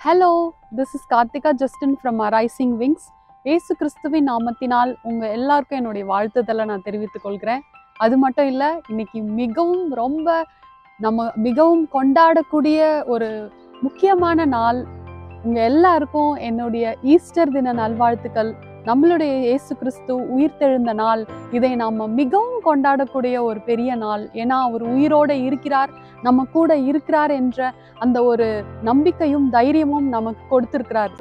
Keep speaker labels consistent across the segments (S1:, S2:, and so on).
S1: Hello, this is Karthika Justin from Rising Wings. ஏசு கிறிஸ்துவின் நாமத்தினால் உங்க எல்லாருக்கும் என்னுடைய வாழ்த்துதலை நான் தெரிவித்துக் கொள்கிறேன். அது மட்டும் இல்லை, இன்னைக்கு மிகவும் கொண்டாடக்கூடிய ஒரு முக்கியமான நாள். உங்க எல்லாருக்கும் என்னுடைய ஈஸ்டர் தின நல்வாழ்த்துக்கள். நம்மளுடைய இயேசு கிறிஸ்து உயிர்த்தெழுந்த நாள். இதை நாம மிகவும் கொண்டாடக்கூடிய ஒரு பெரிய நாள். ஏன்னா அவர் உயிரோட இருக்கிறார், நம்ம கூட இருக்கிறார் என்ற அந்த ஒரு நம்பிக்கையும் தைரியமும் நமக்கு கொடுத்திருக்கிறார்.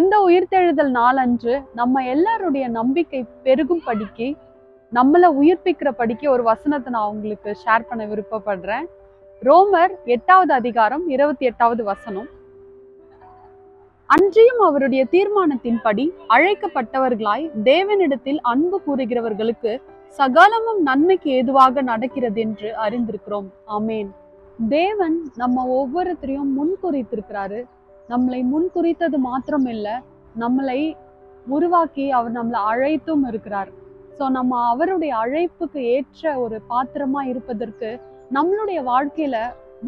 S1: இந்த உயிர்த்தெழுதல் நாளன்று நம்ம எல்லாருடைய நம்பிக்கை பெருகும் படிக்கு, நம்மளை உயிர்ப்பிக்கிற படிக்கு ஒரு வசனத்தை நான் உங்களுக்கு ஷேர் பண்ண விருப்பப்படுறேன். ரோமர் 8வது அதிகாரம் 28வது வசனம். அன்றியும் அவருடைய தீர்மானத்தின்படி அழைக்கப்பட்டவர்களாய் தேவனிடத்தில் அன்பு கூறுகிறவர்களுக்கு சகலமும் நன்மைக்கு ஏதுவாக நடக்கிறது என்று அறிந்திருக்கிறோம். ஆமேன். தேவன் நம்ம ஒவ்வொருத்தரையும் முன்குறித்திருக்கிறாரு. நம்மளை முன்குறித்தது மாத்திரம் இல்லை, நம்மளை உருவாக்கி அவர் நம்மளை அழைத்தும் இருக்கிறார். ஸோ நம்ம அவருடைய அழைப்புக்கு ஏற்ற ஒரு பாத்திரமா இருப்பதற்கு நம்மளுடைய வாழ்க்கையில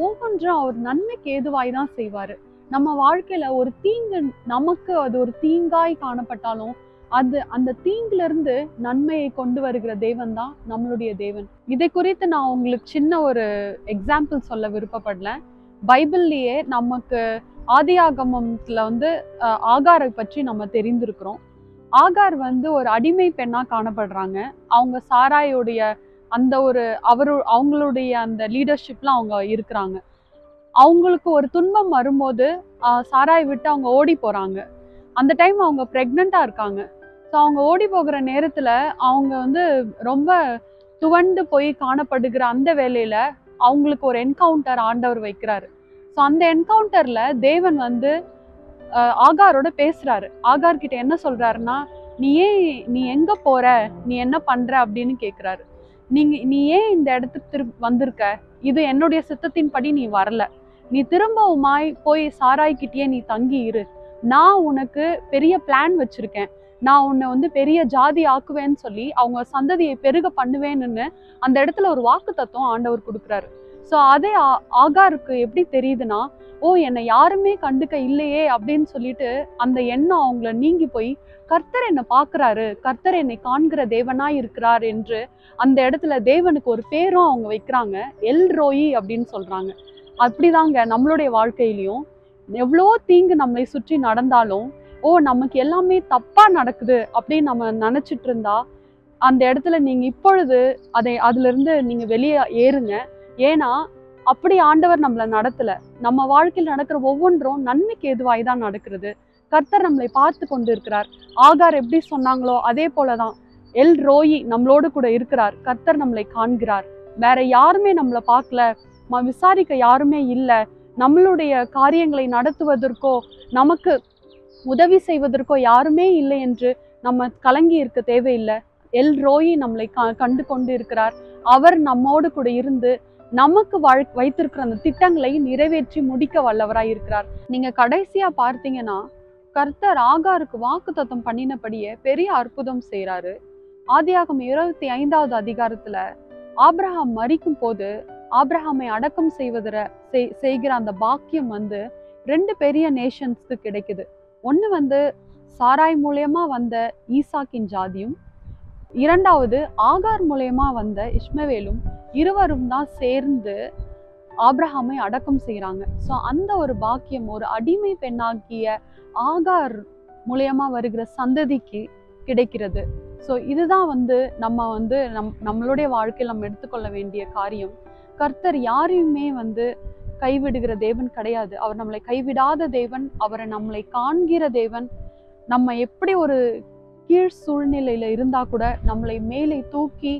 S1: ஒவ்வொன்றும் அவர் நன்மைக்கு ஏதுவாய் தான் செய்வாரு. நம்ம வாழ்க்கையில ஒரு தீங்கு நமக்கு அது ஒரு தீங்காய் காணப்பட்டாலும் அது அந்த தீங்குல இருந்து நன்மையை கொண்டு வருகிற தேவன் தான் நம்மளுடைய தேவன். இதை குறித்து நான் உங்களுக்கு சின்ன ஒரு எக்ஸாம்பிள் சொல்ல விருப்பப்படல. பைபிள்லயே நமக்கு ஆதியாகமத்துல ஆகாரை பற்றி நம்ம தெரிந்திருக்கிறோம். ஆகார் ஒரு அடிமை பெண்ணா காணப்படுறாங்க. அவங்க சாராயுடைய அந்த ஒரு அவங்களுடைய அந்த லீடர்ஷிப்ல அவங்க இருக்கிறாங்க. அவங்களுக்கு ஒரு துன்பம் வரும்போது சாராயை விட்டு அவங்க ஓடி போறாங்க. அந்த டைம் அவங்க பிரெக்னண்டா இருக்காங்க. ஸோ அவங்க ஓடி போகிற நேரத்துல அவங்க ரொம்ப துவண்டு போய் காணப்படுகிற அந்த வேலையில அவங்களுக்கு ஒரு என்கவுண்டர் ஆண்டவர் வைக்கிறாரு. ஸோ அந்த என்கவுண்டர்ல தேவன் ஆகாரோட பேசுறாரு. ஆகார் கிட்ட என்ன சொல்றாருன்னா, நீ எங்க போற, நீ என்ன பண்ற அப்படின்னு கேக்குறாரு. நீ ஏன் இந்த இடத்துக்கு வந்திருக்க? இது என்னுடைய சித்தத்தின்படி நீ வரல. நீ திரும்பவுமாய் போய் சாராய்கிட்டயே நீ தங்கி இரு. நான் உனக்கு பெரிய பிளான் வச்சிருக்கேன். நான் உன்னை பெரிய ஜாதி ஆக்குவேன்னு சொல்லி அவங்க சந்ததியை பெருக பண்ணுவேன்னு அந்த இடத்துல ஒரு வாக்கு தத்துவம் ஆண்டவர் கொடுக்குறாரு. ஸோ அதே ஆகாருக்கு எப்படி தெரியுதுன்னா, என்னை யாருமே கண்டுக்க இல்லையே அப்படின்னு சொல்லிட்டு அந்த எண்ணம் அவங்கள நீங்கி போய் கர்த்தர் என்னை பார்க்குறாரு, கர்த்தர் என்னை காண்கிற தேவனா இருக்கிறார் என்று அந்த இடத்துல தேவனுக்கு ஒரு பேரும் அவங்க வைக்கிறாங்க. எல் ரோயி அப்படின்னு சொல்றாங்க. அப்படிதாங்க நம்மளுடைய வாழ்க்கையிலையும் எவ்வளோ தீங்கு நம்மளை சுற்றி நடந்தாலும் நமக்கு எல்லாமே தப்பா நடக்குது அப்படின்னு நம்ம நினைச்சிட்டு இருந்தா அந்த இடத்துல நீங்க இப்பொழுது அதுல இருந்து நீங்க வெளியே ஏறுங்க. ஏன்னா அப்படி ஆண்டவர் நம்மளை நடத்தல. நம்ம வாழ்க்கையில் நடக்கிற ஒவ்வொன்றும் நன்மைக்கு எதுவாய் தான் நடக்கிறது. கர்த்தர் நம்மளை பார்த்து கொண்டு இருக்கிறார். ஆகார் எப்படி சொன்னாங்களோ அதே போலதான் எல் ரோயி நம்மளோடு கூட இருக்கிறார். கர்த்தர் நம்மளை காண்கிறார். வேற யாருமே நம்மளை பார்க்கல, விசாரிக்க யாருமே இல்லை, நம்மளுடைய காரியங்களை நடத்துவதற்கோ நமக்கு உதவி செய்வதற்கோ யாருமே இல்லை என்று நம்ம கலங்கி இருக்க தேவையில்லை. எல் ரோயி நம்மளை கண்டு கொண்டு இருக்கிறார். அவர் நம்மோடு கூட இருந்து நமக்கு வைத்திருக்கிற அந்த திட்டங்களை நிறைவேற்றி முடிக்க வல்லவராய் இருக்கிறார். நீங்க கடைசியா பார்த்தீங்கன்னா, கர்த்தர் ஆகாருக்கு வாக்கு தத்தம் பண்ணினபடியே பெரிய அற்புதம் செய்யறாரு. ஆதியாகமம் 25வது அதிகாரத்துல ஆபிரகாம் மரிக்கும் போது ஆபிரகாமை அடக்கம் செய்கிற அந்த பாக்கியம் 2 பெரிய நேஷன்ஸ்க்கு கிடைக்குது. ஒண்ணு சாராய் மூலியமா வந்த ஈசாக்கின் ஜாதியும், இரண்டாவது ஆகார் மூலயமா வந்த இஸ்மவேலும், இருவரும் தான் சேர்ந்து ஆபிரகாமை அடக்கம் செய்யறாங்க. ஸோ அந்த ஒரு பாக்கியம் ஒரு அடிமை பெண்ணாகிய ஆகார் மூலயமா வருகிற சந்ததிக்கு கிடைக்கிறது. ஸோ இதுதான் நம்மளுடைய வாழ்க்கையில் நம்ம எடுத்துக்கொள்ள வேண்டிய காரியம். கர்த்தர் யாரையுமே கைவிடுகிற தேவன் கிடையாது. அவர் நம்மளை கைவிடாத தேவன். அவரை நம்மளை காண்கிற தேவன். நம்ம எப்படி ஒரு கீழ் சூழ்நிலையில இருந்தா கூட நம்மளை மேலே தூக்கி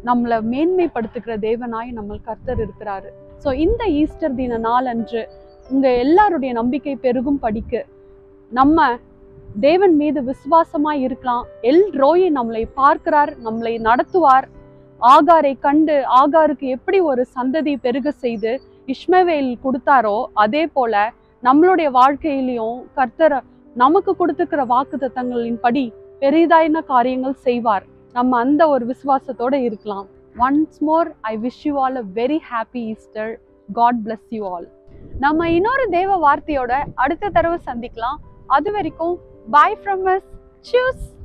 S1: நம்மளை மேன்மைப்படுத்துகிற தேவனாய் நம்ம கர்த்தர் இருக்கிறாரு. ஸோ இந்த ஈஸ்டர் தின நாள் அன்று உங்க எல்லாருடைய நம்பிக்கை பெருகும் படிக்கு நம்ம தேவன் மீது விசுவாசமாய் இருக்கலாம். எல் ரோயி நம்மளை பார்க்கிறார், நம்மளை நடத்துவார். ஆகாரை கண்டு ஆகாருக்கு எப்படி ஒரு சந்ததி பெருக செய்து இஷ்மவேல் கொடுத்தாரோ, அதே போல நம்மளுடைய வாழ்க்கையிலையும் கர்த்தர் நமக்கு கொடுத்துக்கிற வாக்குத்தத்தங்களின் படி பெரிதாயின காரியங்கள் செய்வார். நம்ம அந்த ஒரு விசுவாசத்தோட இருக்கலாம். Once more I wish you all a very happy Easter. God bless you all. நம்ம இன்னொரு தேவ வார்த்தையோட அடுத்த தடவை சந்திக்கலாம். அது வரைக்கும் பை ஃப்ரம் அஸ். Cheers.